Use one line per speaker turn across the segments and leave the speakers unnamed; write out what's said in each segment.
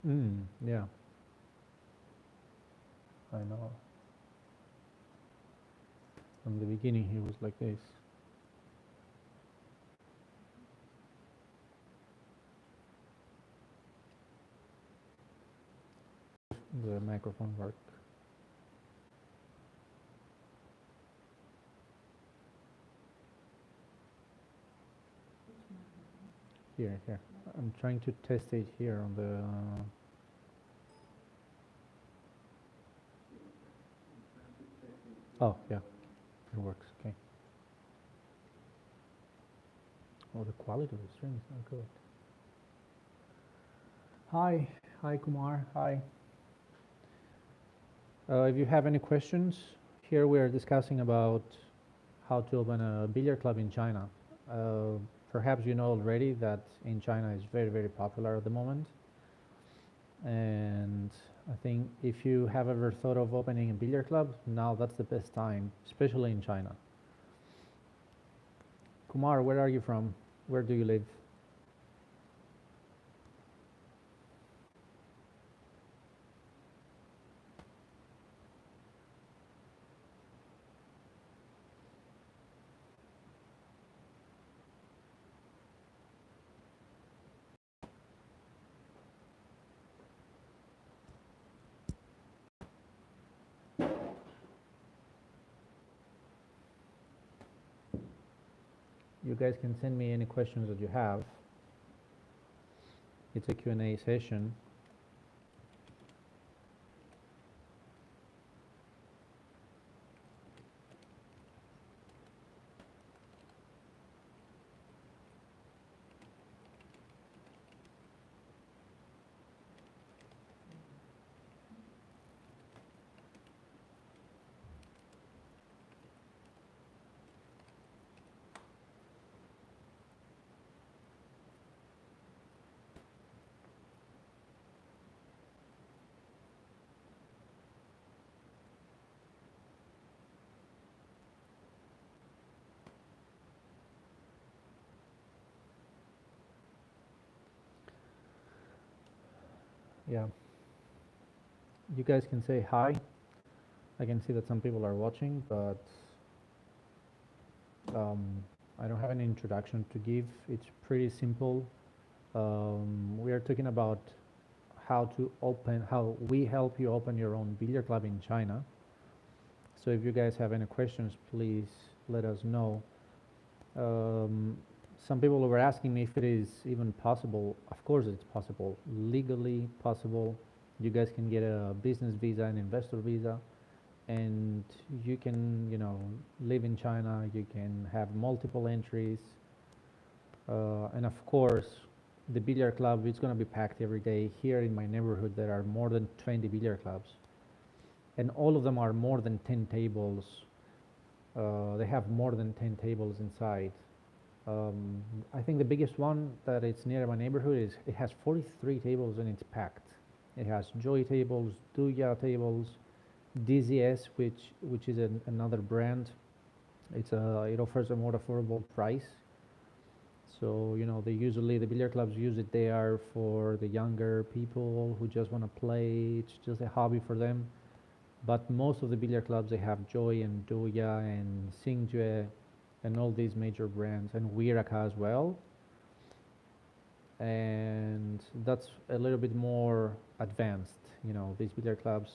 Yeah, I know. From the beginning, he was like this. The microphone work. Here, here. I'm trying to test it here on the. Oh, yeah, it works. Okay. Oh, the quality of the stream is not good. Hi, hi, Kumar. Hi. If you have any questions, here we are discussing about how to open a billiard club in China. Uh, Perhaps you know already that in China is very, very popular at the moment. And I think if you have ever thought of opening a billiard club, now that's the best time, especially in China. Kumar, where are you from? Where do you live? You guys can send me any questions that you have. It's a Q&A session. Yeah, you guys can say hi. I can see that some people are watching, but I don't have an introduction to give. It's pretty simple. We are talking about how we help you open your own billiard club in China. So if you guys have any questions, please let us know. Um, some people were asking me if it is even possible. Of course, it's possible, legally possible. You guys can get a business visa, an investor visa, and you can, live in China. You can have multiple entries, and of course, the billiard club is going to be packed every day. Here in my neighborhood, there are more than 20 billiard clubs, and all of them are more than 10 tables. They have more than 10 tables inside. Um, I think the biggest one that it's near my neighborhood is it has 43 tables and it's packed. It has Joy tables, Duya tables, DZS, which is another brand. It offers a more affordable price. So the billiard clubs use it there for the younger people who just want to play. It's just a hobby for them. But most of the billiard clubs they have Joy and Duya and Xingjue and all these major brands and Wiraka as well. And that's a little bit more advanced. These billiard clubs,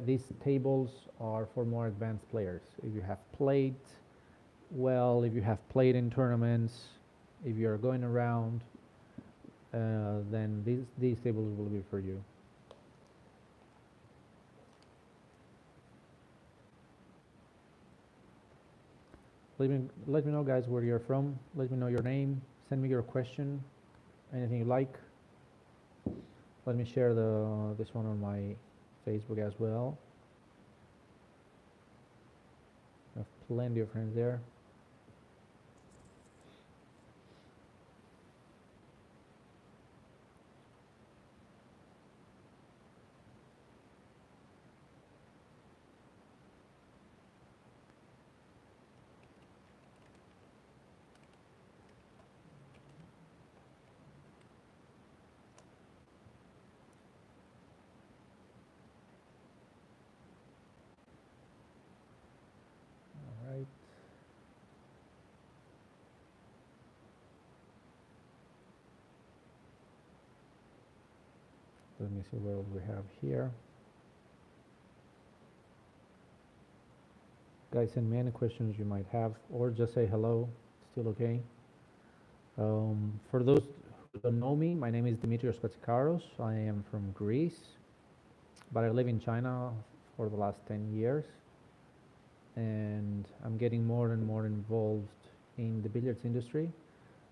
these tables are for more advanced players. If you have played well, if you have played in tournaments, if you are going around, then these tables will be for you. Let me know, guys, where you're from. Let me know your name. Send me your question, anything you like. Let me share this one on my Facebook as well. I have plenty of friends there. Let me see what else we have here. Guys, send me any questions you might have, or just say hello. Still okay. For those who don't know me, my name is Dimitrios Katsikaros. I am from Greece, but I live in China for the last 10 years, and I'm getting more and more involved in the billiards industry.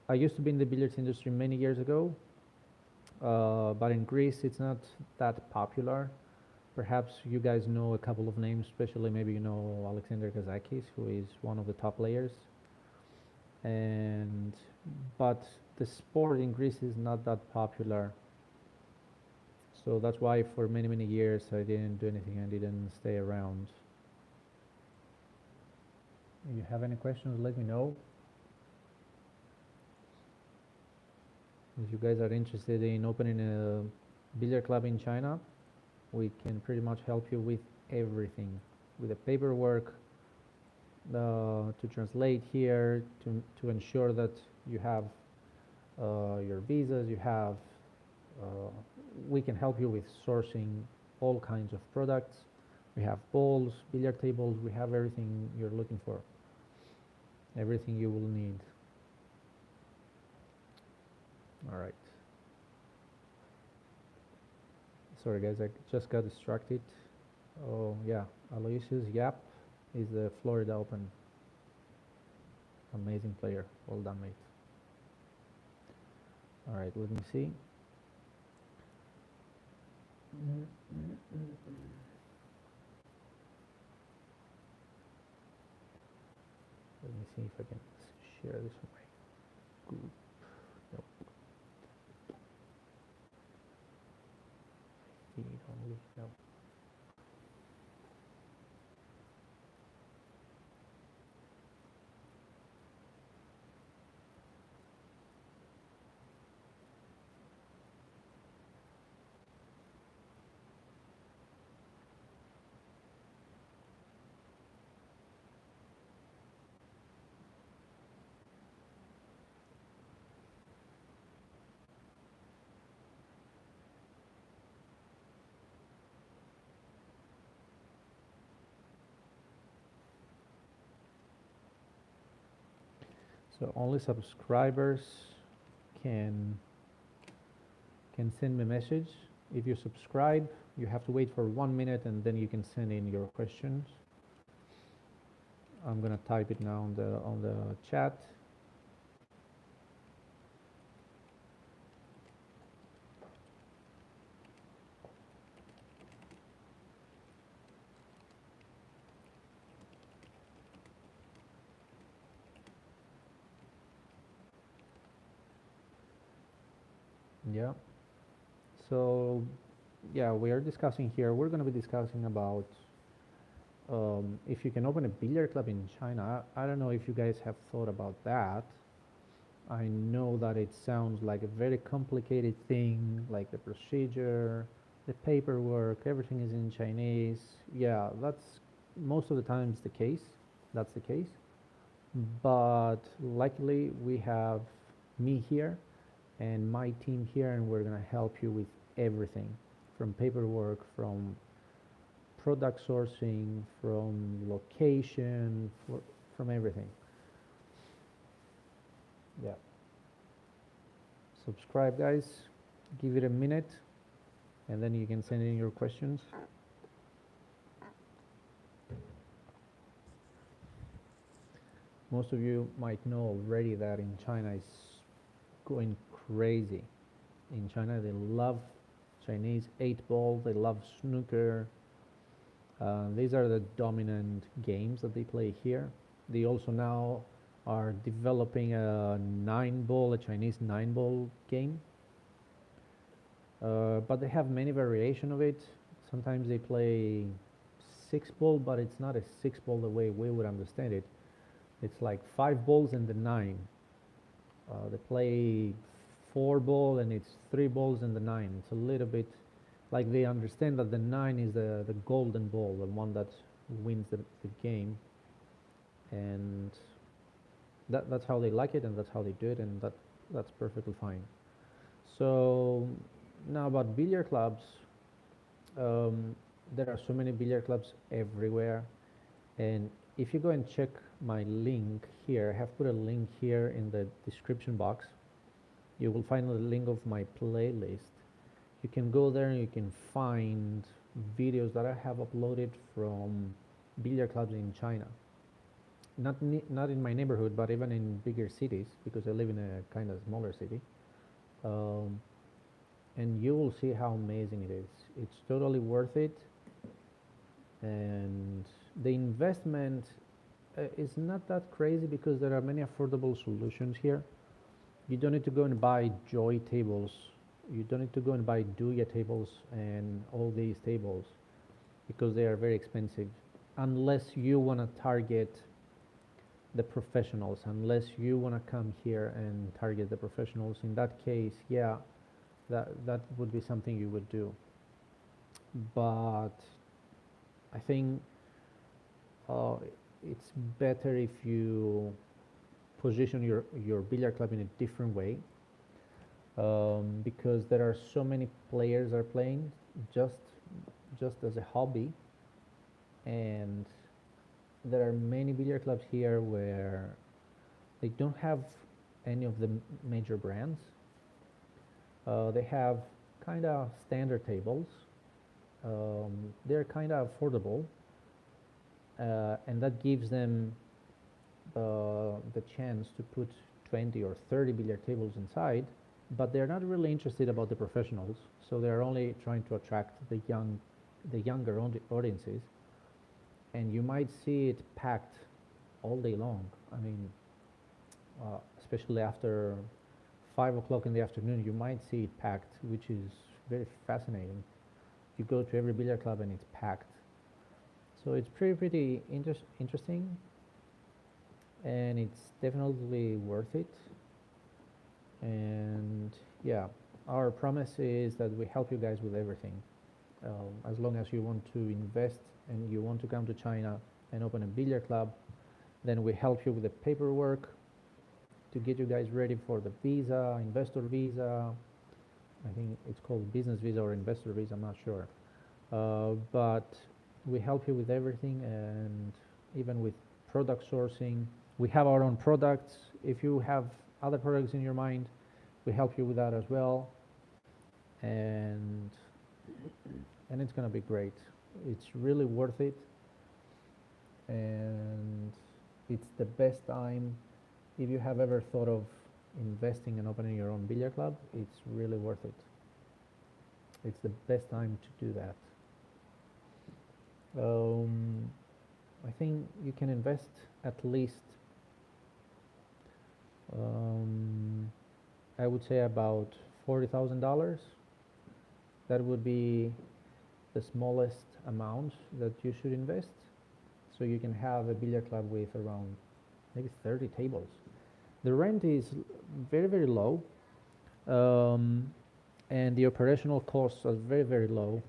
I used to be in the billiards industry many years ago, but in Greece it's not that popular. Perhaps you guys know a couple of names, especially maybe you know Alexander Kazakis, who is one of the top players. But the sport in Greece is not that popular. So that's why for many, many years I didn't do anything. I didn't stay around. If you have any questions, let me know. If you guys are interested in opening a billiard club in China, we can pretty much help you with everything, with the paperwork, to translate here, to ensure that you have your visas, we can help you with sourcing all kinds of products. We have balls, billiard tables, we have everything you're looking for, everything you will need. All right. Sorry guys, I just got distracted. Oh yeah, Aloysius Yap is the Florida Open. Amazing player. Well done, mate. All right, let me see. Let me see if I can share this with my group. Nope. Feed only. No. So only subscribers can send me a message. If you subscribe, you have to wait for 1 minute and then you can send in your questions. I'm gonna type it now on the chat. Yeah. So, yeah, we are discussing here. We're going to be discussing about if you can open a billiard club in China. I don't know if you guys have thought about that. I know that it sounds like a very complicated thing, like the procedure, the paperwork, everything is in Chinese. Yeah, that's most of the times the case. That's the case. But luckily, we have me here and my team here, and we're going to help you with everything from paperwork, from product sourcing, from location, from everything. Yeah. Subscribe, guys. Give it a minute, and then you can send in your questions. Most of you might know already that in China it's going crazy. In China, they love Chinese 8-ball, they love snooker. These are the dominant games that they play here. They also now are developing a 9-ball, a Chinese 9-ball game. But they have many variation of it. Sometimes they play 6-ball, but it's not a 6-ball the way we would understand it. It's like 5 balls and the 9. They play 4-ball and it's 3 balls and the 9. It's a little bit like they understand that the 9 is the golden ball, the one that wins the game, and that's how they like it, and that's how they do it, and that's perfectly fine. So Now about billiard clubs, um, there are so many billiard clubs everywhere, and if you go and check my link here, I have put a link here in the description box. You will find the link of my playlist. You can go there and you can find videos that I have uploaded from billiard clubs in China. Not in my neighborhood, but even in bigger cities, because I live in a kind of smaller city. Um, and you will see how amazing it is. It's totally worth it, and the investment is not that crazy because there are many affordable solutions here. You don't need to go and buy Joy tables. You don't need to go and buy Duya tables and all these tables because they are very expensive. Unless you want to target the professionals, unless you want to come here and target the professionals, in that case, yeah, that would be something you would do. But I think uh, it's better if you position your billiard club in a different way, because there are so many players are playing just just as a hobby, and there are many billiard clubs here where they don't have any of the major brands. They have kind of standard tables. They're kind of affordable, and that gives them the chance to put 20 or 30 billiard tables inside, but they're not really interested about the professionals, so they're only trying to attract the younger audiences, and you might see it packed all day long. I mean, especially after 5 o'clock in the afternoon, you might see it packed, which is very fascinating. You go to every billiard club and it's packed. So it's pretty interesting, and it's definitely worth it. And yeah, our promise is that we help you guys with everything. As long as you want to invest and you want to come to China and open a billiard club, then we help you with the paperwork to get you guys ready for the visa, investor visa. I think it's called business visa or investor visa, I'm not sure. But we help you with everything, and even with product sourcing. We have our own products. If you have other products in your mind, we help you with that as well. And it's going to be great. It's really worth it, and it's the best time. If you have ever thought of investing and opening your own billiard club, it's really worth it. It's the best time to do that. I think you can invest at least, I would say about $40,000. That would be the smallest amount that you should invest. So you can have a billiard club with around maybe 30 tables. The rent is very low, and the operational costs are very low.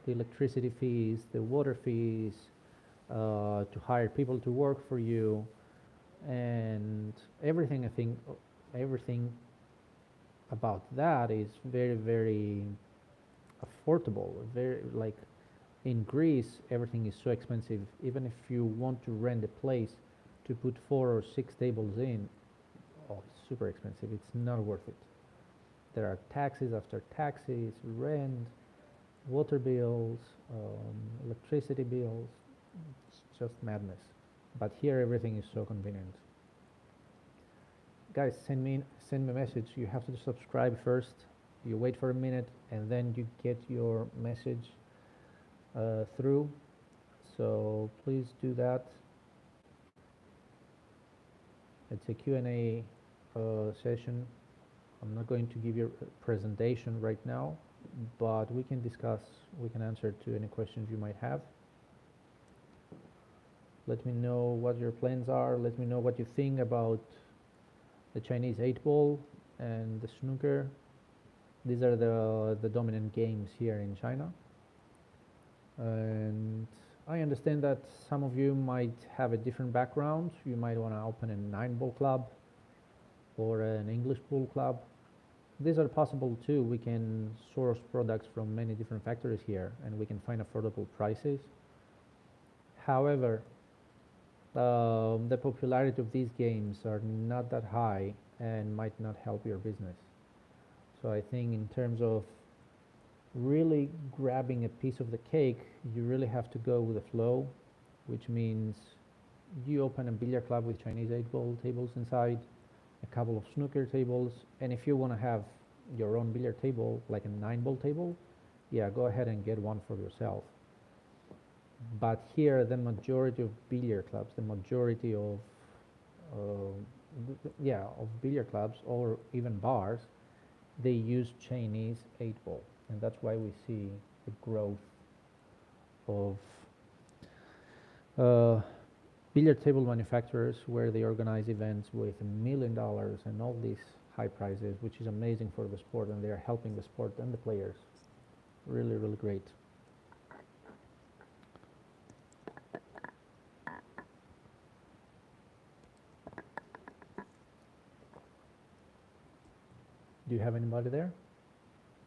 The electricity fees, the water fees, to hire people to work for you, and everything. I think everything about that is very affordable. Very, like, in Greece, everything is so expensive. Even if you want to rent a place to put 4 or 6 tables in, oh, it's super expensive. It's not worth it. There are taxes after taxes, rent, water bills, electricity bills. It's just madness. But here everything is so convenient. Guys, send me a message. You have to subscribe first. You wait for a minute, and then you get your message through. So please do that. It's a Q&A session. I'm not going to give you a presentation right now, but we can discuss, we can answer to any questions you might have. Let me know what your plans are. Let me know what you think about the Chinese 8-ball and the snooker. These are the dominant games here in China. And I understand that some of you might have a different background. You might want to open a 9-ball club or an English pool club. these are possible too. We can source products from many different factories here, and we can find affordable prices. However, the popularity of these games are not that high and might not help your business. So I think in terms of really grabbing a piece of the cake, you really have to go with the flow, which means you open a billiard club with Chinese 8-ball tables inside, a couple of snooker tables, and if you want to have your own billiard table, like a 9-ball table, yeah, go ahead and get one for yourself. But here, the majority of billiard clubs, the majority of of billiard clubs or even bars, they use Chinese 8-ball, and that's why we see the growth of billiard table manufacturers, where they organize events with $1 million and all these high prizes, which is amazing for the sport, and they are helping the sport and the players. Really, really great. Do you have anybody there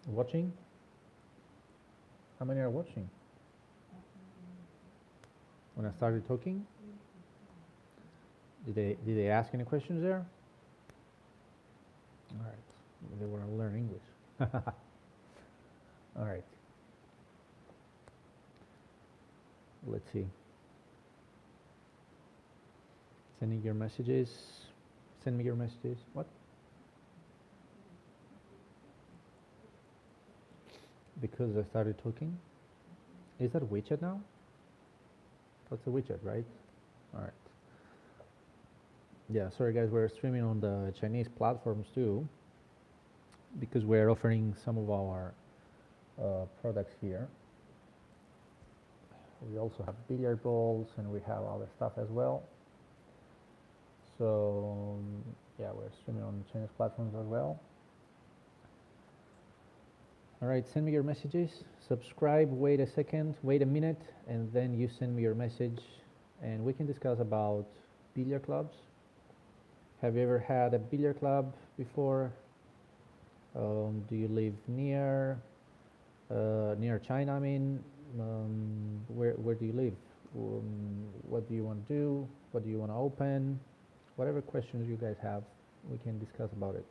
watching? How many are watching? When I started talking, did they ask any questions there? All right, they want to learn English. All right, let's see. Sending your messages. Send me your messages. What? Because I started talking? Is that a widget now? That's a widget, right? All right. Yeah, sorry guys, we're streaming on the Chinese platforms too, because we're offering some of our products here. We also have billiard balls, and we have other stuff as well. So yeah, we're streaming on Chinese platforms as well. All right, send me your messages, subscribe, wait a second, wait a minute, and then you send me your message, and we can discuss about billiard clubs. Have you ever had a billiard club before? Do you live near China? I mean, where do you live? What do you want to do? What do you want to open? Whatever questions you guys have, we can discuss about it.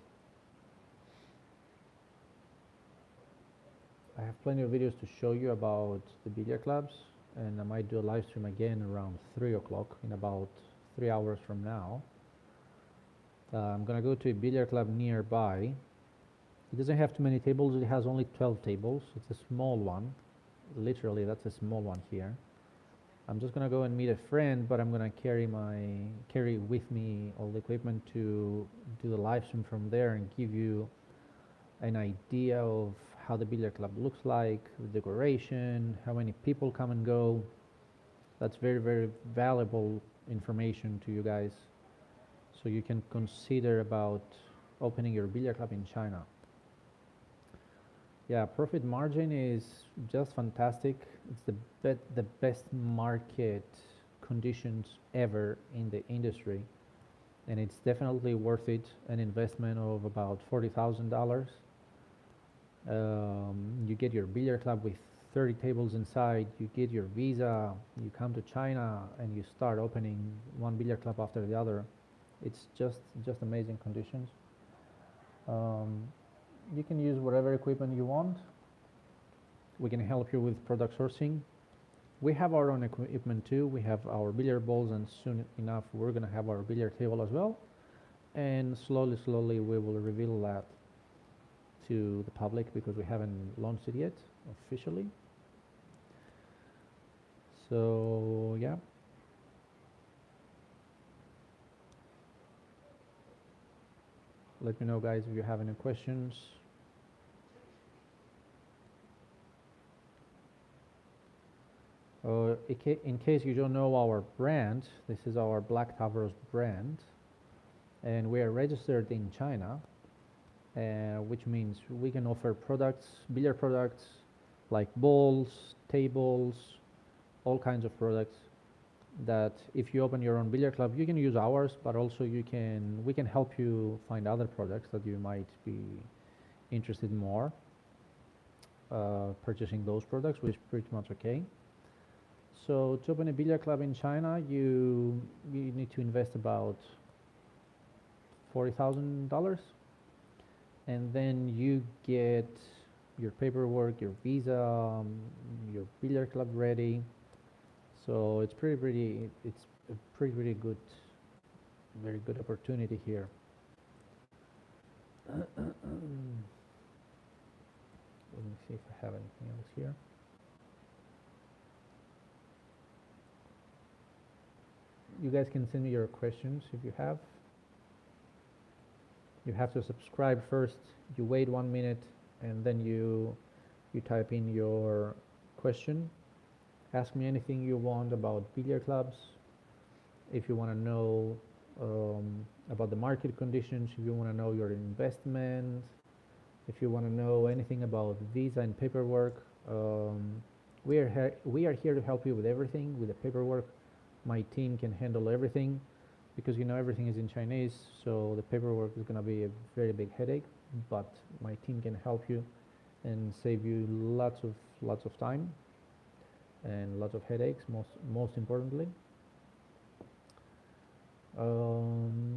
I have plenty of videos to show you about the billiard clubs, and I might do a live stream again around 3 o'clock in about 3 hours from now. I'm gonna go to a billiard club nearby. It doesn't have too many tables, it has only 12 tables. It's a small one. Literally, that's a small one here. I'm just gonna go and meet a friend, but I'm gonna carry with me all the equipment to do the live stream from there and give you an idea of how the billiard club looks like, the decoration, how many people come and go. That's very, very valuable information to you guys, so you can consider about opening your billiard club in China. Yeah, profit margin is just fantastic. It's the best market conditions ever in the industry, and it's definitely worth it. An investment of about $40,000. You get your billiard club with 30 tables inside, you get your visa, you come to China, and you start opening one billiard club after the other. It's just amazing conditions. You can use whatever equipment you want. We can help you with product sourcing. We have our own equipment too. We have our billiard balls, and soon enough we're going to have our billiard table as well. And slowly we will reveal that to the public, because we haven't launched it yet officially. So yeah. Let me know, guys, if you have any questions. In case you don't know our brand, this is our Black TAVROS brand, and we are registered in China, which means we can offer products, billiard products, like balls, tables, all kinds of products that if you open your own billiard club, you can use ours, but also we can help you find other products that you might be interested more purchasing those products, which is pretty much okay. So to open a billiard club in China, you need to invest about $40,000, and then you get your paperwork, your visa, your billiard club ready. So it's it's a pretty good, very good opportunity here. Let me see if I have anything else here. You guys can send me your questions if you have. You have to subscribe first. You wait 1 minute, and then you type in your question. Ask me anything you want about billiard clubs. If you want to know about the market conditions, if you want to know your investment, if you want to know anything about visa and paperwork, we are here to help you with everything, with the paperwork. My team can handle everything, because everything is in Chinese, so the paperwork is going to be a very big headache, but my team can help you and save you lots of time and lots of headaches, most importantly.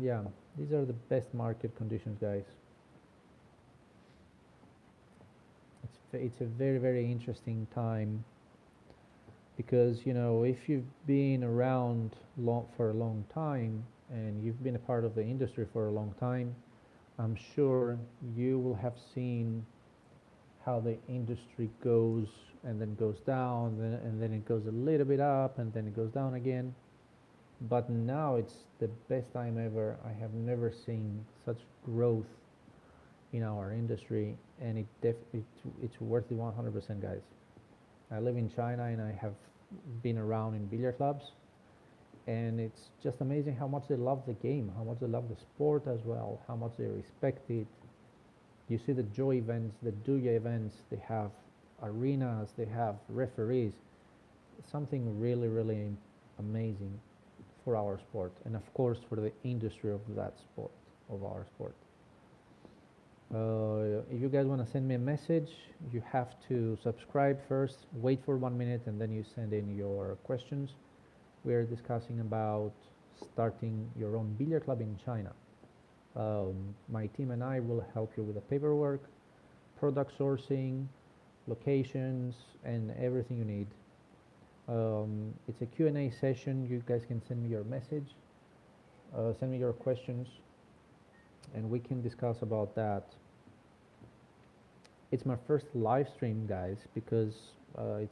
Yeah, these are the best market conditions, guys. It's a very interesting time, because if you've been around for a long time and you've been a part of the industry for a long time, I'm sure you will have seen how the industry goes and then goes down, and then it goes a little bit up, and then it goes down again. But now it's the best time ever. I have never seen such growth in our industry, and it's worth it 100%, guys. I live in China, and I have been around in billiard clubs, and it's just amazing how much they love the game, how much they love the sport as well, how much they respect it. You see the joy events, the Duya events, they have arenas, they have referees. Something really amazing for our sport, and of course for the industry of that sport, of our sport. If you guys want to send me a message, you have to subscribe first, wait for 1 minute, and then you send in your questions. We are discussing about starting your own billiard club in China. My team and I will help you with the paperwork, product sourcing, locations, and everything you need. It's a Q&A session. You guys can send me your message, send me your questions, and we can discuss about that. It's my first live stream, guys, because I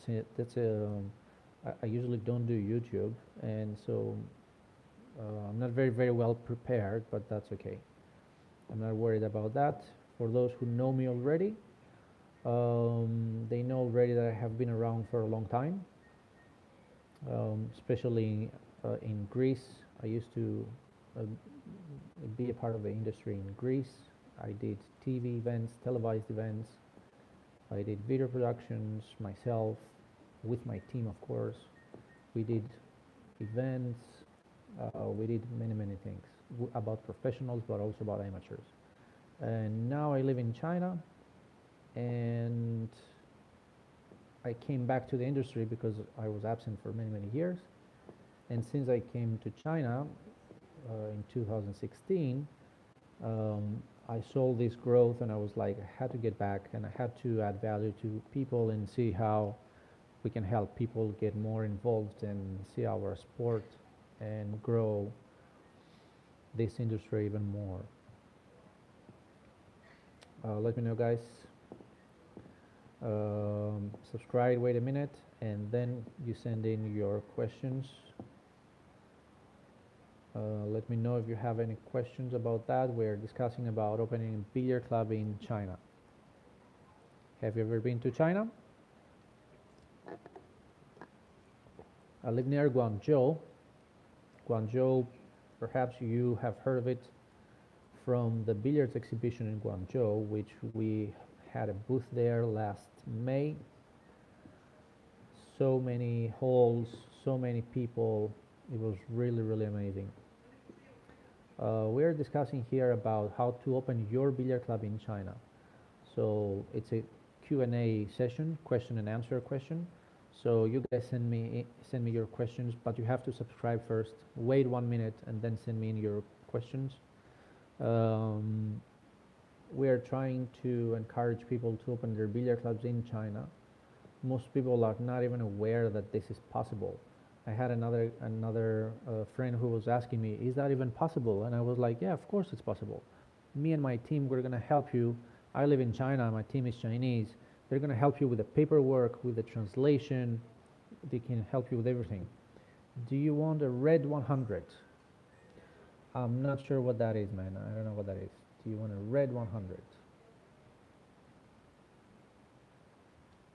usually don't do YouTube, and so I'm not very well prepared, but that's okay. I'm not worried about that. For those who know me already, they know already that I have been around for a long time, especially in Greece. I used to be a part of the industry in Greece. I did TV events, televised events. I did video productions myself, with my team, of course. We did events. We did many things about professionals, but also about amateurs. And now I live in China, and I came back to the industry because I was absent for many years. And since I came to China in 2016, I saw this growth, and I was like, I had to get back, and I had to add value to people and see how we can help people get more involved and see our sport and grow this industry even more. Let me know, guys. Subscribe, wait a minute, and then you send in your questions. Let me know if you have any questions about that. We're discussing about opening a billiard club in China. Have you ever been to China? I live near Guangzhou. Guangzhou, perhaps you have heard of it from the billiards exhibition in Guangzhou, which we had a booth there last May. So many halls, so many people. It was really amazing. We are discussing here about how to open your billiard club in China. So it's a Q&A session, question and answer question. So you guys send me your questions, but you have to subscribe first. Wait 1 minute and then send me in your questions. We are trying to encourage people to open their billiard clubs in China. Most people are not even aware that this is possible. I had another friend who was asking me, is that even possible? And I was like, yeah, of course it's possible. Me and my team, we're going to help you. I live in China, my team is Chinese. They're going to help you with the paperwork, with the translation. They can help you with everything. Do you want a red 100? I'm not sure what that is, man. I don't know what that is. Do you want a red 100?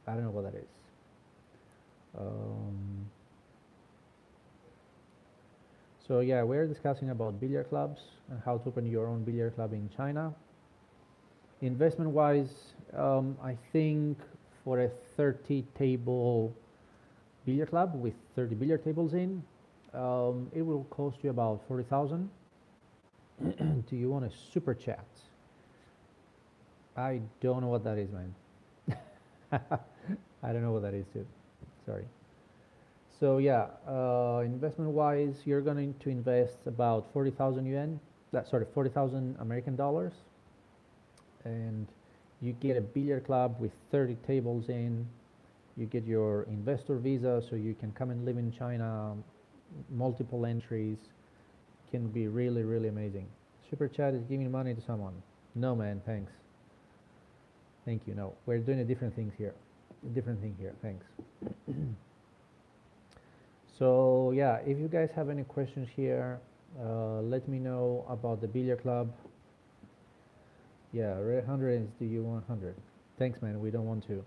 I don't know what that is. So yeah, we're discussing about billiard clubs and how to open your own billiard club in China. Investment wise, I think for a 30 table billiard club with 30 billiard tables in, it will cost you about 40,000. Do you want a super chat? I don't know what that is, man. I don't know what that is too. Sorry. So yeah, investment wise, you're going to invest about 40,000 yuan, 40,000 American dollars, and you get a billiard club with 30 tables in. You get your investor visa, so you can come and live in China, multiple entries. Can be really, really amazing. Super chat is giving money to someone. No, man, thanks. Thank you. No, we're doing a different thing here. Thanks. So yeah, if you guys have any questions here, let me know about the billiard club. Yeah, red 100 is, do you want 100? Thanks, man, we don't want to.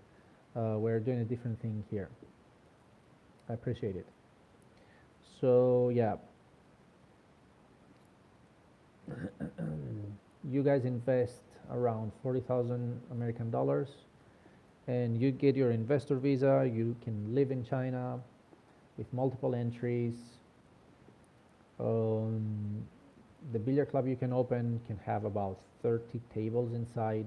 We're doing a different thing here. I appreciate it. So yeah, you guys invest around 40,000 American dollars and you get your investor visa. You can live in China with multiple entries. The billiard club you can open can have about 30 tables inside.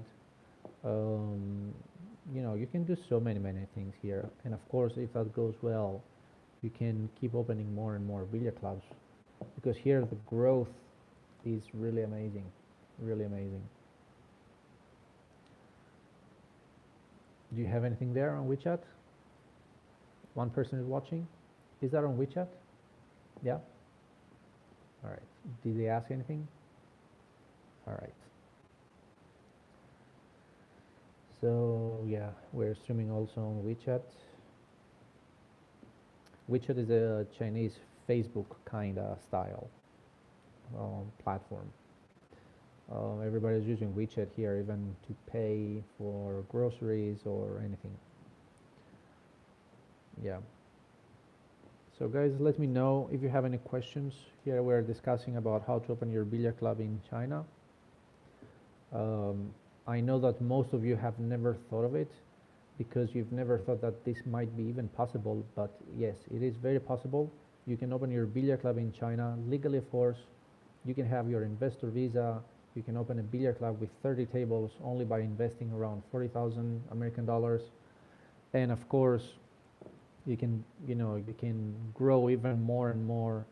You know, you can do so many things here, and of course, if that goes well, you can keep opening more and more billiard clubs, because here the growth is really amazing. Do you have anything there on WeChat? One person is watching. Is that on WeChat? Yeah. All right. Did they ask anything? All right. So yeah, we're streaming also on WeChat. WeChat is a Chinese Facebook kind of style platform. Everybody's using WeChat here, even to pay for groceries or anything. Yeah. So guys, let me know if you have any questions. Here we're discussing about how to open your billiard club in China. I know that most of you have never thought of it, because you've never thought that this might be even possible, but yes, it is very possible. You can open your billiard club in China, legally of course. You can have your investor visa. You can open a billiard club with 30 tables only by investing around 40,000 American dollars. And of course, you can grow even more and more,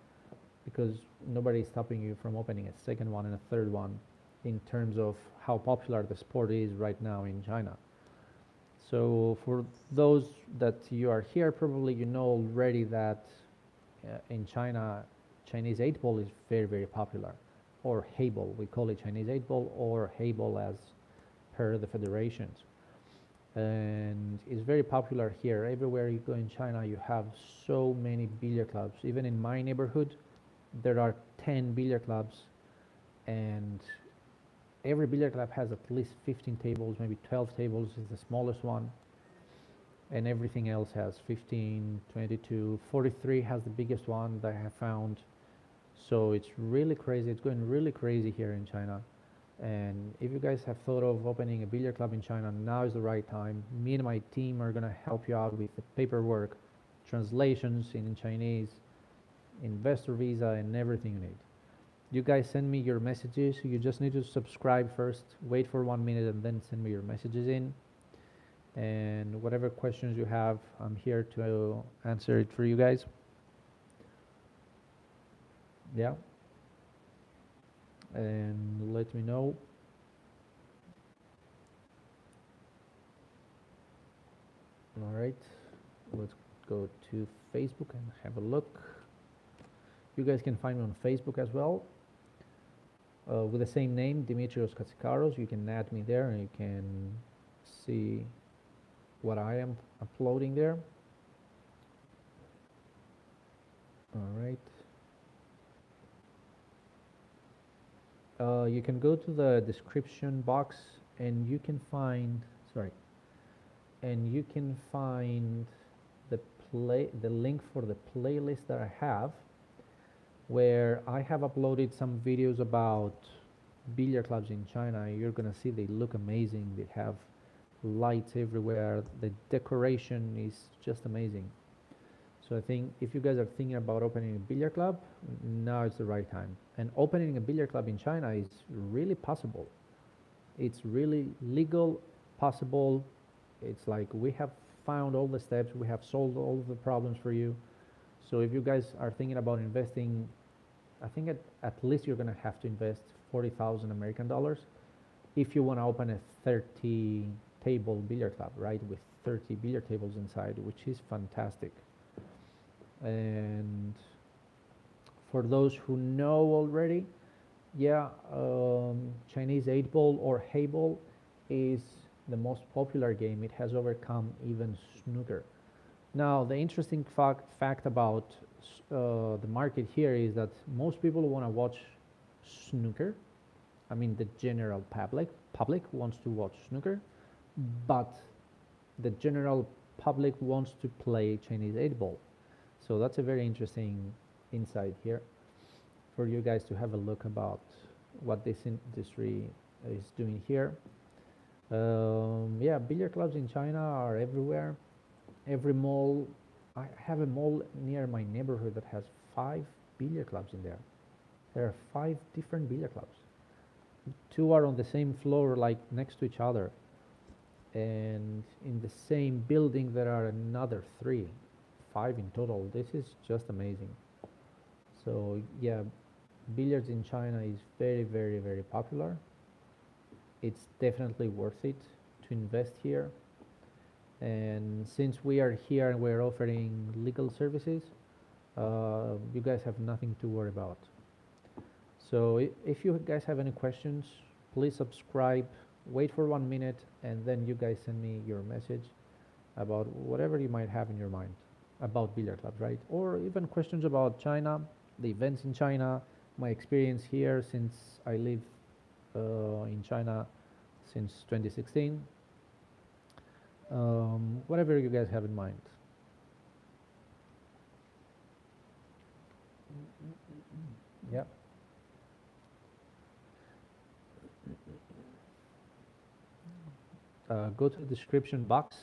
because nobody is stopping you from opening a second one and a third one, in terms of how popular the sport is right now in China. So for those that you are here, probably you know already that in China, Chinese 8-ball is very popular, or Heiball. We call it Chinese 8-ball or Heiball as per the federations. And it's very popular here. Everywhere you go in China, you have so many billiard clubs. Even in my neighborhood, there are 10 billiard clubs, and every billiard club has at least 15 tables, maybe 12 tables is the smallest one, and everything else has 15, 22, 43 has the biggest one that I have found. So it's really crazy. It's going really crazy here in China. And if you guys have thought of opening a billiard club in China, now is the right time. Me and my team are going to help you out with the paperwork, translations in Chinese, investor visa, and everything you need. You guys send me your messages. You just need to subscribe first, wait for 1 minute, and then send me your messages in. And whatever questions you have, I'm here to answer it for you guys. Yeah. And let me know. All right. Let's go to Facebook and have a look. You guys can find me on Facebook as well. With the same name, Dimitrios Katsikaros. You can add me there and you can see what I am uploading there. All right. You can go to the description box and you can find, and you can find the link for the playlist that I have, where I have uploaded some videos about billiard clubs in China. You're gonna see they look amazing. They have lights everywhere. The decoration is just amazing. So I think if you guys are thinking about opening a billiard club, now is the right time. And opening a billiard club in China is really possible. It's really legal, possible. It's like we have found all the steps, we have solved all of the problems for you. So if you guys are thinking about investing, I think at least you're gonna have to invest 40,000 American dollars if you want to open a 30 table billiard club, right, with 30 billiard tables inside, which is fantastic. And for those who know already, yeah, Chinese 8-ball or Hay-ball is the most popular game. It has overcome even snooker. Now, the interesting fact about the market here is that most people want to watch snooker. I mean, the general public wants to watch snooker, but the general public wants to play Chinese 8-ball. So that's a very interesting insight here for you guys to have a look about what this industry is doing here. Yeah, billiard clubs in China are everywhere. Every mall, I have a mall near my neighborhood that has 5 billiard clubs in there. There are 5 different billiard clubs. 2 are on the same floor, like next to each other. And in the same building, there are another 3, 5 in total. This is just amazing. So yeah, billiards in China is very, very, very popular. It's definitely worth it to invest here. And since we are here and we're offering legal services, you guys have nothing to worry about. So if you guys have any questions, please subscribe, wait for 1 minute, and then you guys send me your message about whatever you might have in your mind about billiard clubs, right? Or even questions about China, the events in China, my experience here since I live in China since 2016. Whatever you guys have in mind. Yeah. Go to the description box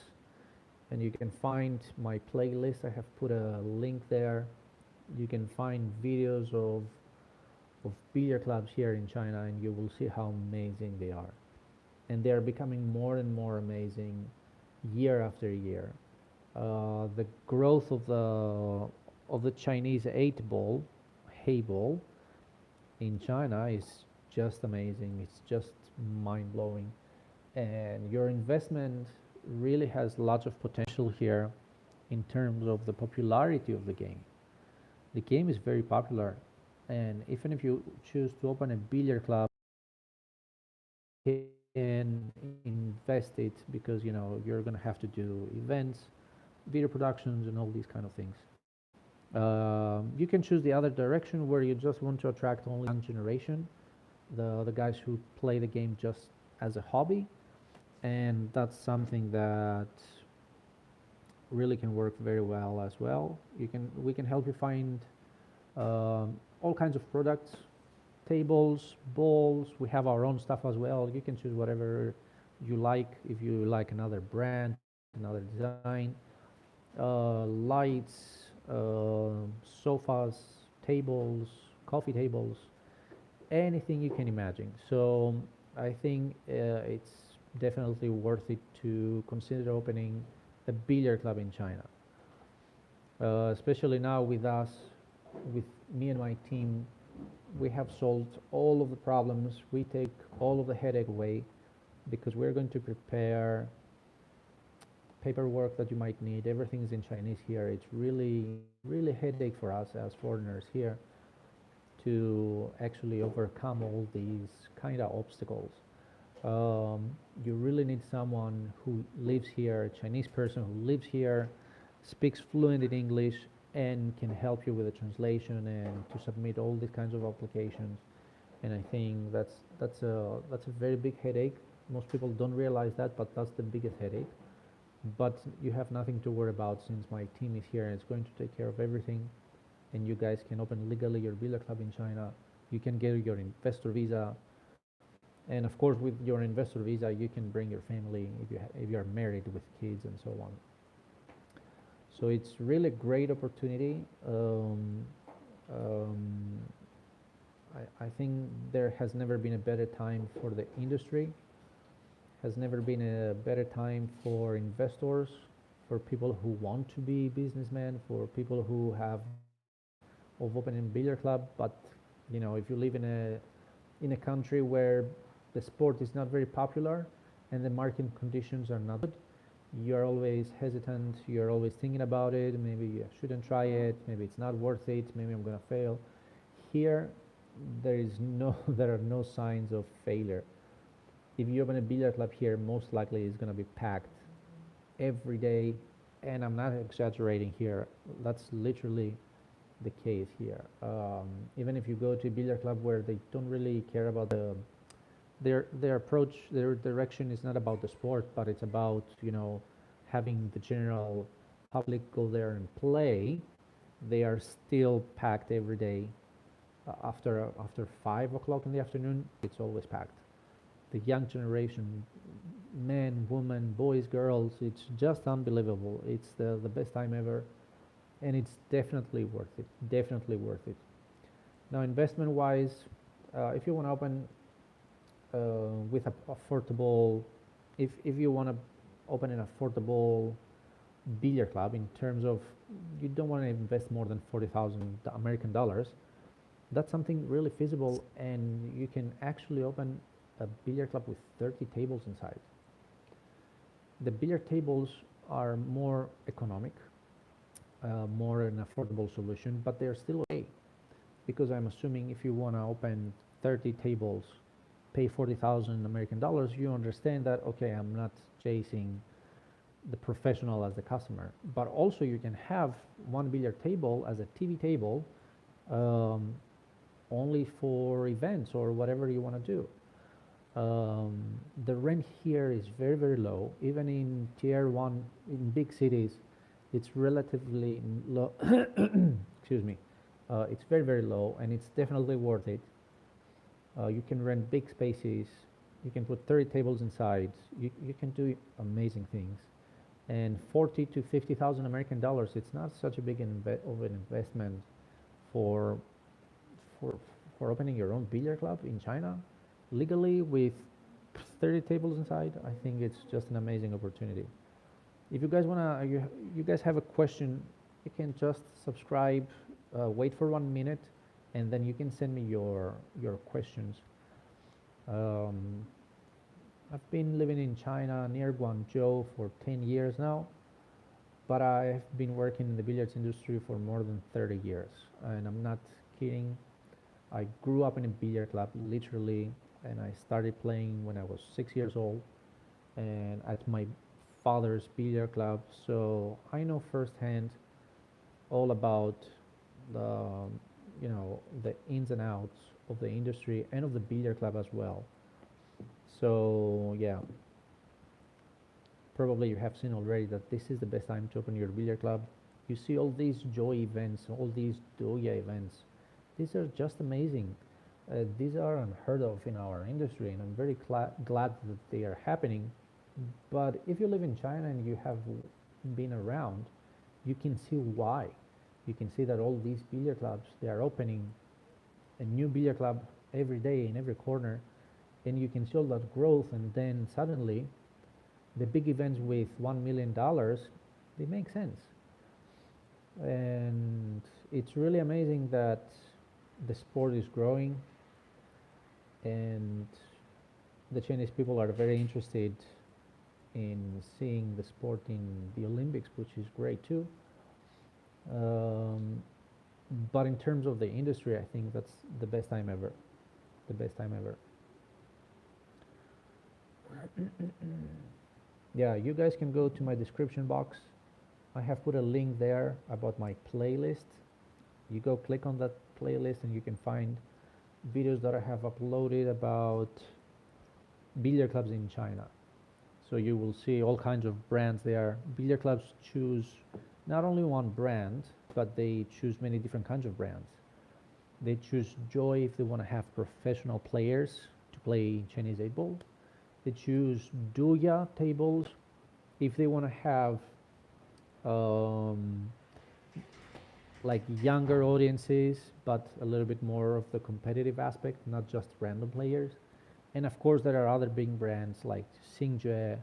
and you can find my playlist. I have put a link there. You can find videos of billiard clubs here in China and you will see how amazing they are. And they are becoming more and more amazing year after year. The growth of the Chinese 8-ball, Hay-ball, in China is just amazing. It's just mind-blowing. And your investment really has lots of potential here in terms of the popularity of the game. The game is very popular, and even if you choose to open a billiard club, you can invest it because you're going to have to do events, video productions, and all these kind of things. You can choose the other direction where you just want to attract only young generation, the guys who play the game just as a hobby, and that's something that really can work very well as well. We can help you find all kinds of products, tables, balls. We have our own stuff as well. You can choose whatever you like. If you like another brand, another design, lights, sofas, tables, coffee tables, anything you can imagine. So I think it's definitely worth it to consider opening a billiard club in China. Especially now with us, with me and my team, we have solved all of the problems. We take all of the headache away because we're going to prepare paperwork that you might need. Everything's in Chinese here. It's really, really headache for us as foreigners here to actually overcome all these kind of obstacles. You really need someone who lives here, a Chinese person who lives here, speaks fluent in English, and can help you with the translation and to submit all these kinds of applications. And I think that's a very big headache. Most people don't realize that, but that's the biggest headache. But you have nothing to worry about since my team is here and it's going to take care of everything. And you guys can open legally your billiard club in China. You can get your investor visa, and of course, with your investor visa, you can bring your family if you are married with kids and so on. So it's really a great opportunity. Um, I think there has never been a better time for the industry. Has never been a better time for investors, for people who want to be businessmen, for people who have dreams of opening a billiard club. But if you live in a country where the sport is not very popular and the market conditions are not good, you're always hesitant. You're always thinking about it. Maybe I shouldn't try it. Maybe it's not worth it. Maybe I'm gonna fail. Here, there are no signs of failure. If you open a billiard club here, most likely it's gonna be packed every day, and I'm not exaggerating here. That's literally the case here. Even if you go to a billiard club where they don't really care about their approach, their direction is not about the sport, but it's about having the general public go there and play. They are still packed every day. After 5 o'clock in the afternoon, it's always packed. The young generation, men, women, boys, girls, it's just unbelievable. It's the best time ever, and it's definitely worth it. Definitely worth it. Now, investment wise, if you want to open with a affordable, if you want to open an affordable billiard club in terms of you don't want to invest more than 40,000 American dollars, that's something really feasible, and you can actually open a billiard club with 30 tables inside. The billiard tables are more economic, more an affordable solution, but they're still okay because I'm assuming if you want to open 30 tables, pay 40,000 American dollars, you understand that, okay, I'm not chasing the professional as the customer, but also you can have one billiard table as a TV table, um, only for events or whatever you want to do. The rent here is very, very low. Even in tier one, in big cities, it's relatively low. Excuse me. It's very, very low, and it's definitely worth it. You can rent big spaces. You can put 30 tables inside. You can do amazing things. And 40 to 50,000 American dollars, it's not such a big of an investment for for for opening your own billiard club in China legally with 30 tables inside. I think it's just an amazing opportunity. If you guys wanna, you guys have a question, you can just subscribe, wait for 1 minute, and then you can send me your questions. Um, I've been living in China near Guangzhou for 10 years now, but I've been working in the billiards industry for more than 30 years, and I'm not kidding. I grew up in a billiard club, literally, and I started playing when I was 6 years old, and at my father's billiard club. So I know firsthand all about the, the ins and outs of the industry and of the billiard club as well. So yeah, probably you have seen already that this is the best time to open your billiard club. You see all these joy events, all these doya events. These are just amazing. These are unheard of in our industry, and I'm very glad that they are happening. But if you live in China and you have been around, you can see why. You can see that all these billiard clubs, they are opening a new billiard club every day in every corner, and you can see all that growth, and then suddenly the big events with $1 million, they make sense. And it's really amazing that the sport is growing, and the Chinese people are very interested in seeing the sport in the Olympics, which is great too. Um, but in terms of the industry, I think that's the best time ever. The best time ever. Yeah, you guys can go to my description box. I have put a link there about my playlist. You go click on that playlist and you can find videos that I have uploaded about billiard clubs in China. So you will see all kinds of brands there. Billiard clubs choose not only one brand, but they choose many different kinds of brands. They choose Joy if they want to have professional players to play Chinese 8 ball. They choose Duya tables if they want to have um, like younger audiences, but a little bit more of the competitive aspect, not just random players. And of course, there are other big brands like Xingjue,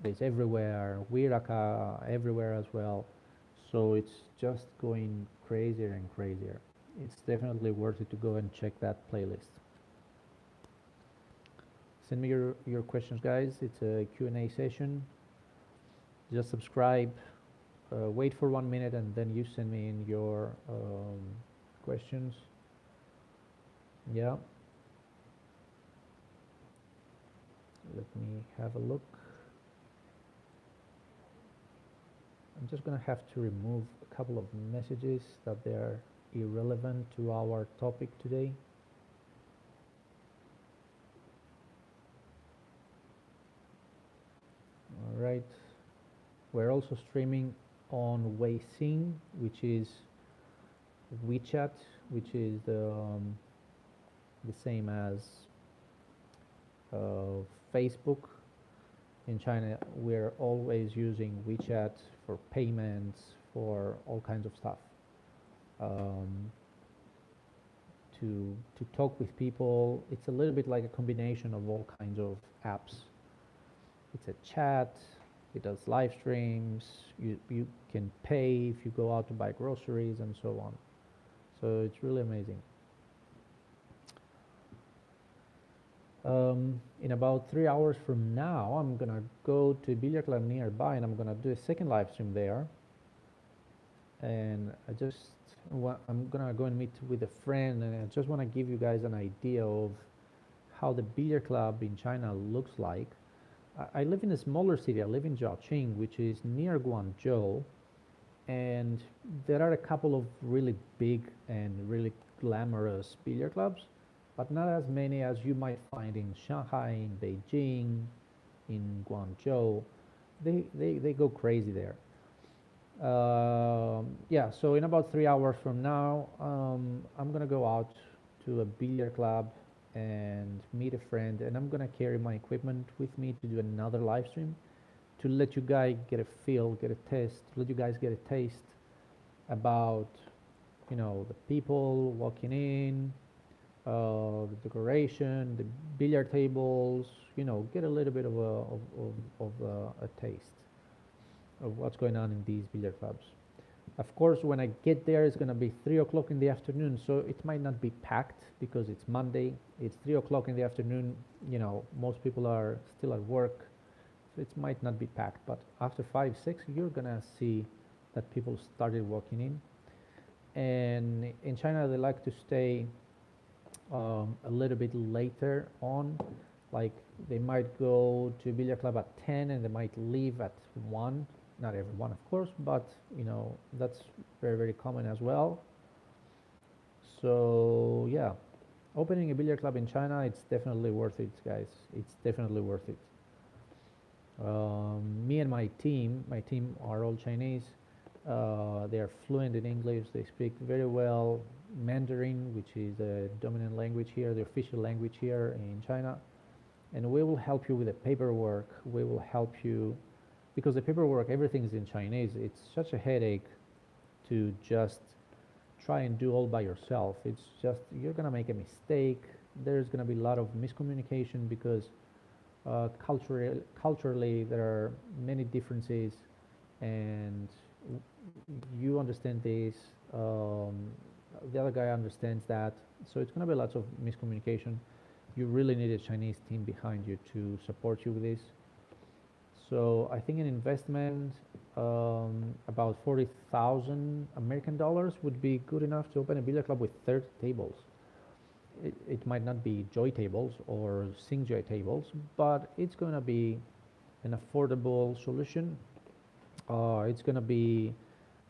there's everywhere, Wiraka, everywhere as well. So it's just going crazier and crazier. It's definitely worth it to go and check that playlist. Send me your questions, guys. It's a Q&A session. Just subscribe, wait for 1 minute, and then you send me in your questions. Yeah. Let me have a look. I'm just going to have to remove a couple of messages that they are irrelevant to our topic today. All right. We're also streaming on Weixin, which is WeChat, which is the same as Facebook. In China, we're always using WeChat for payments, for all kinds of stuff. To talk with people, it's a little bit like a combination of all kinds of apps. It's a chat, it does live streams, you can pay if you go out to buy groceries and so on. So it's really amazing. In about 3 hours from now, I'm gonna go to a billiard club nearby and I'm gonna do a second live stream there. And I'm gonna go and meet with a friend, and I just want to give you guys an idea of how the billiard club in China looks like. I live in a smaller city. I live in Jiaoqing, which is near Guangzhou, and there are a couple of really big and really glamorous billiard clubs, but not as many as you might find in Shanghai, in Beijing, in Guangzhou. They go crazy there. Yeah, so in about 3 hours from now, I'm gonna go out to a billiard club and meet a friend, and I'm gonna carry my equipment with me to do another live stream to let you guys get a feel, get a taste, let you guys get a taste about, the people walking in, the decoration, the billiard tables, get a little bit of a taste of what's going on in these billiard clubs. Of course, when I get there, it's going to be 3 o'clock in the afternoon, so it might not be packed because it's Monday. It's 3 o'clock in the afternoon. Most people are still at work, so it might not be packed. But after 5, 6, you're going to see that people started walking in. And in China, they like to stay a little bit later on. Like they might go to a billiard club at 10 and they might leave at 1. Not everyone, of course, but that's very, very common as well. So yeah, opening a billiard club in China, it's definitely worth it, guys. It's definitely worth it. Me and my team are all Chinese. They are fluent in English. They speak very well Mandarin, which is the dominant language here, the official language here in China. And we will help you with the paperwork. We will help you because the paperwork, everything is in Chinese. It's such a headache to just try and do all by yourself. It's just, you're going to make a mistake. there's going to be a lot of miscommunication because culturally there are many differences, and you understand this, um, the other guy understands that, so it's going to be lots of miscommunication. You really need a Chinese team behind you to support you with this. So I think an investment about 40,000 American dollars would be good enough to open a billiard club with 30 tables. It might not be joy tables or sing joy tables, but it's going to be an affordable solution. It's going to be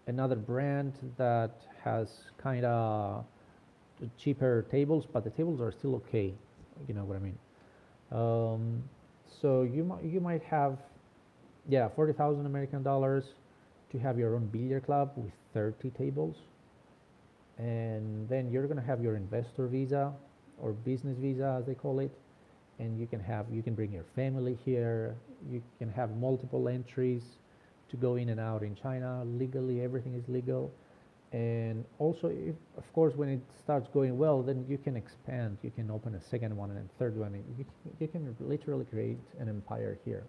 another brand that has kind of cheaper tables, but the tables are still okay. You know what I mean? Um, so you might have, yeah, 40,000 American dollars to have your own billiard club with 30 tables, and then you're going to have your investor visa or business visa as they call it, and you can bring your family here. You can have multiple entries to go in and out in China legally. Everything is legal. And also, if, of course, when it starts going well, then you can expand. You can open a second one and a third one. And you can literally create an empire here.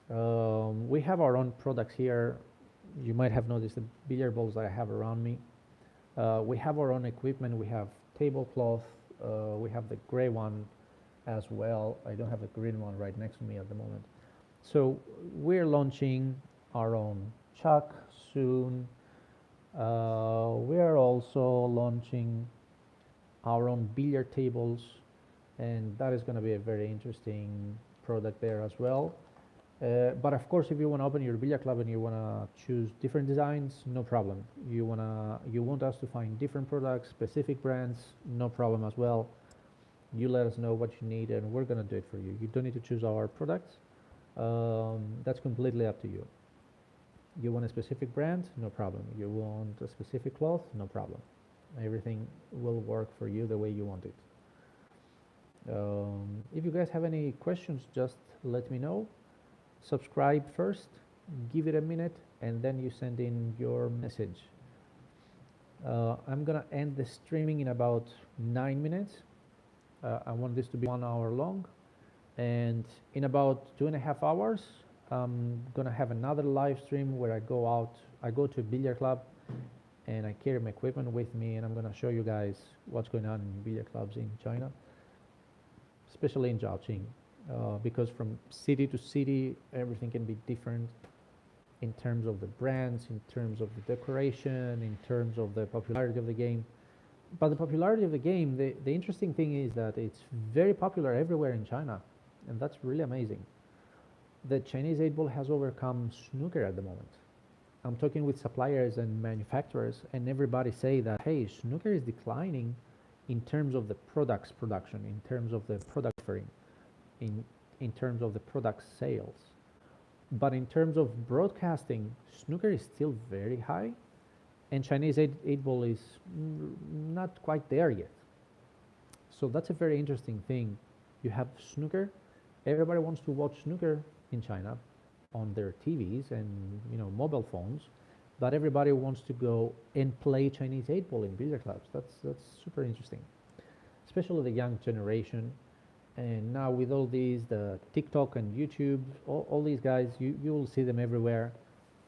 We have our own products here. You might have noticed the billiard balls that I have around me. We have our own equipment. We have tablecloth. We have the gray one as well. I don't have the green one right next to me at the moment. So we're launching our own chuck soon. We are also launching our own billiard tables, and that is going to be a very interesting product there as well. But of course, if you want to open your billiard club and you want to choose different designs, no problem. You want us to find different products, specific brands, no problem as well. You let us know what you need, and we're going to do it for you. You don't need to choose our products. That's completely up to you. You want a specific brand? No problem. You want a specific cloth? No problem. Everything will work for you the way you want it. If you guys have any questions, just let me know. Subscribe first, give it a minute, and then you send in your message. I'm gonna end the streaming in about 9 minutes. I want this to be 1 hour long, and in about 2.5 hours, I'm gonna have another live stream where I go to a billiard club, and I carry my equipment with me, and I'm gonna show you guys what's going on in billiard clubs in China, especially in Zhaoqing. Because from city to city, everything can be different in terms of the brands, in terms of the decoration, in terms of the popularity of the game. But the popularity of the game, the interesting thing is that it's very popular everywhere in China, and that's really amazing. The Chinese 8-ball has overcome snooker at the moment. I'm talking with suppliers and manufacturers, and everybody say that, hey, snooker is declining in terms of the products production, in terms of the product offering, in terms of the product sales. But in terms of broadcasting, snooker is still very high, and Chinese 8-ball is not quite there yet. So that's a very interesting thing. You have snooker. Everybody wants to watch snooker in China on their TVs and mobile phones, but everybody wants to go and play Chinese 8-ball in billiard clubs. That's super interesting, especially the young generation. And now with all these, the TikTok and YouTube, all these guys, you will see them everywhere.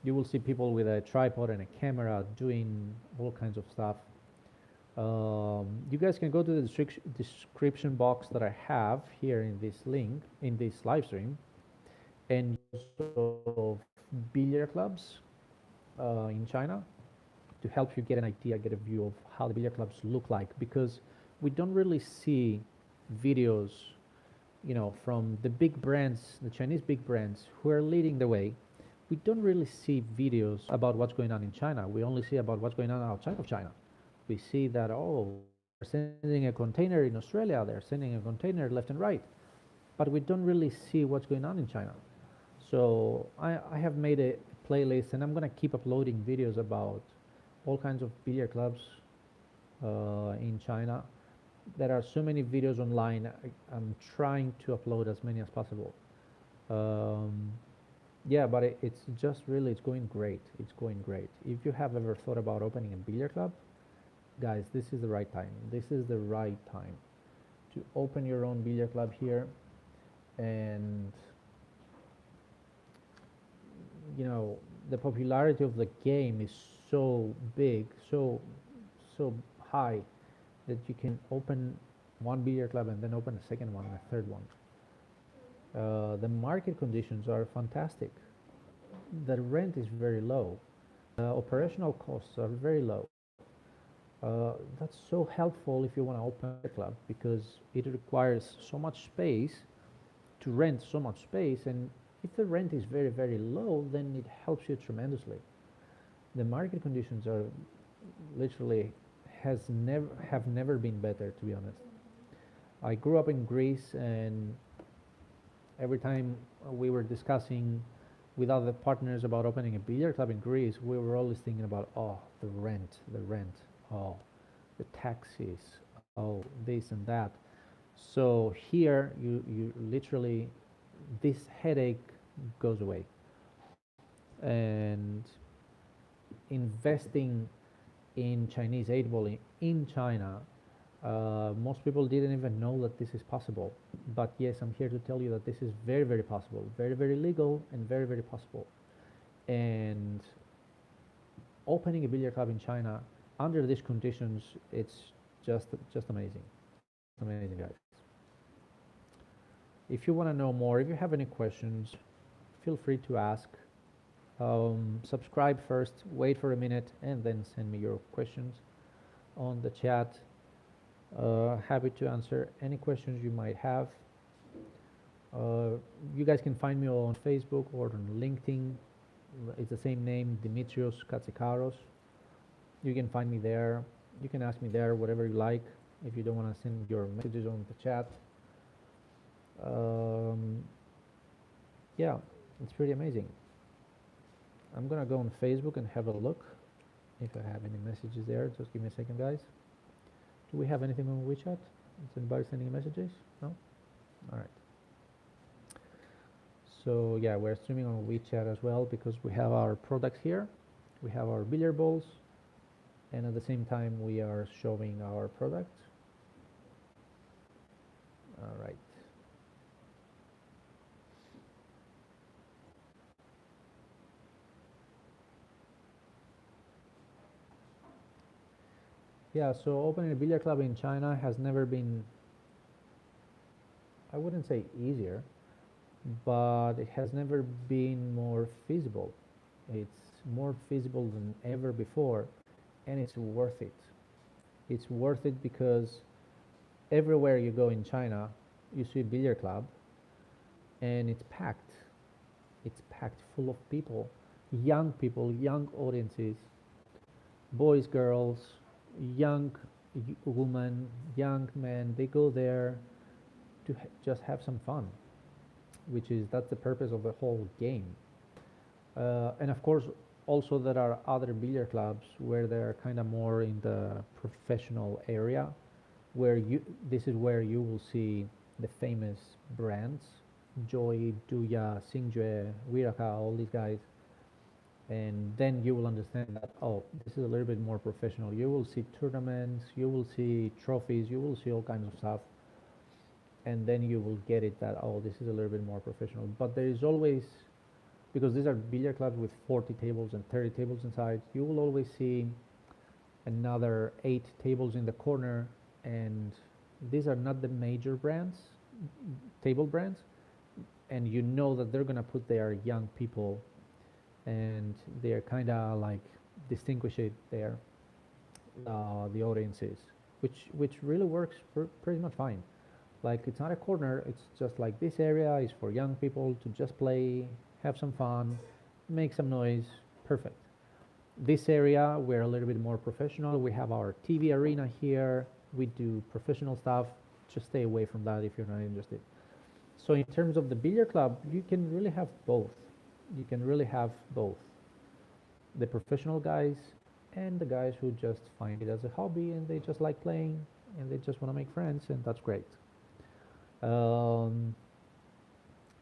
You will see people with a tripod and a camera doing all kinds of stuff. You guys can go to the description box that I have here in this link, in this live stream, and also billiard clubs in China to help you get an idea, get a view of how the billiard clubs look like, because we don't really see videos, from the big brands, the Chinese big brands who are leading the way. We don't really see videos about what's going on in China. We only see about what's going on outside of China. We see that, they're sending a container in Australia, they're sending a container left and right, but we don't really see what's going on in China. So I have made a playlist, and I'm going to keep uploading videos about all kinds of billiard clubs in China. There are so many videos online. I'm trying to upload as many as possible. Yeah, but it's just really, it's going great. It's going great. If you have ever thought about opening a billiard club, guys, this is the right time. This is the right time. to open your own billiard club here, and you know, the popularity of the game is so big, so high, that you can open one billiard club and then open a second one and a third one. The market conditions are fantastic. The rent is very low. Operational costs are very low. That's so helpful if you want to open a club, because it requires so much space to rent so much space, and if the rent is very, very low, then it helps you tremendously. The market conditions are literally have never been better, to be honest. I grew up in Greece, and every time we were discussing with other partners about opening a billiard club in Greece, we were always thinking about, oh, the rent, oh, the taxes, oh, this and that. So here, you literally, this headache goes away. And investing in Chinese 8-ball in China, most people didn't even know that this is possible. But yes, I'm here to tell you that this is very, very possible, very, very legal, and very, very possible. And opening a billiard club in China under these conditions, it's just amazing. Amazing, guys. If you want to know more, if you have any questions, feel free to ask. Subscribe first, wait for a minute, and then send me your questions on the chat. Happy to answer any questions you might have. You guys can find me on Facebook or on LinkedIn. It's the same name, Dimitrios Katsikaros. You can find me there. You can ask me there whatever you like, if you don't want to send your messages on the chat. Yeah, it's pretty amazing. I'm gonna go on Facebook and have a look if I have any messages there. Just give me a second, guys. Do we have anything on WeChat? Is anybody sending messages? No? All right. So yeah, we're streaming on WeChat as well, because we have our products here. We have our billiard balls, and at the same time we are showing our product. All right. Yeah, so opening a billiard club in China has never been, I wouldn't say easier, but it has never been more feasible. It's more feasible than ever before, and it's worth it. It's worth it because everywhere you go in China, you see a billiard club, and it's packed. It's packed full of people, young audiences, boys, girls, young women, young men. They go there to just have some fun, that's the purpose of the whole game. And of course, also there are other billiard clubs where they're kind of more in the professional area, where this is where you will see the famous brands, Joy, Duya, Xingjue, Wiraka, all these guys. And then you will understand that, oh, this is a little bit more professional. You will see tournaments, you will see trophies, you will see all kinds of stuff, and then you will get it that, oh, this is a little bit more professional. But there is always, because these are billiard clubs with 40 tables and 30 tables inside, you will always see another 8 tables in the corner, and these are not the major brands, table brands, and you know that they're going to put their young people, and they're kind of like distinguish it there, the audiences, which really works pretty much fine. Like, it's not a corner, it's just like this area is for young people to just play, have some fun, make some noise. Perfect. This area, we're a little bit more professional. We have our TV arena here. We do professional stuff. Just stay away from that if you're not interested. So in terms of the billiard club, you can really have both. You can really have both. The professional guys and the guys who just find it as a hobby and they just like playing and they just want to make friends, and that's great.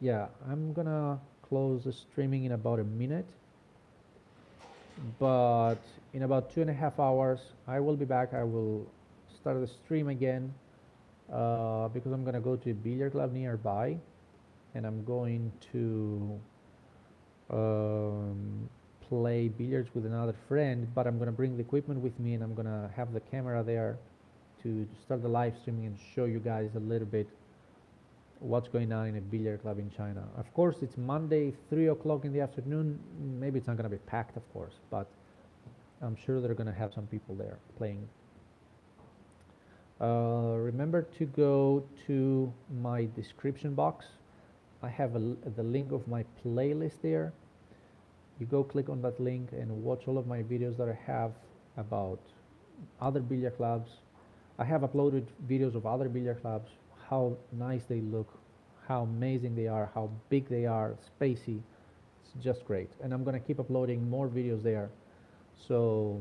Yeah, I'm gonna close the streaming in about a minute, but in about 2.5 hours I will be back. I will start the stream again. because I'm gonna go to a billiard club nearby, and I'm going to play billiards with another friend, but I'm gonna bring the equipment with me, and I'm gonna have the camera there to start the live streaming and show you guys a little bit what's going on in a billiard club in China. Of course, it's Monday, 3 o'clock in the afternoon. Maybe it's not gonna be packed, of course, but I'm sure they're gonna have some people there playing. Remember to go to my description box. I have the link of my playlist there. You go click on that link and watch all of my videos that I have about other billiard clubs. I have uploaded videos of other billiard clubs, how nice they look, how amazing they are, how big they are, spacey. It's just great. And I'm gonna keep uploading more videos there. So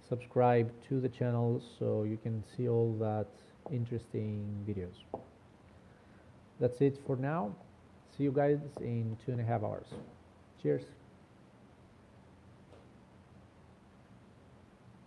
subscribe to the channel so you can see all that interesting videos. That's it for now. See you guys in 2.5 hours. Cheers.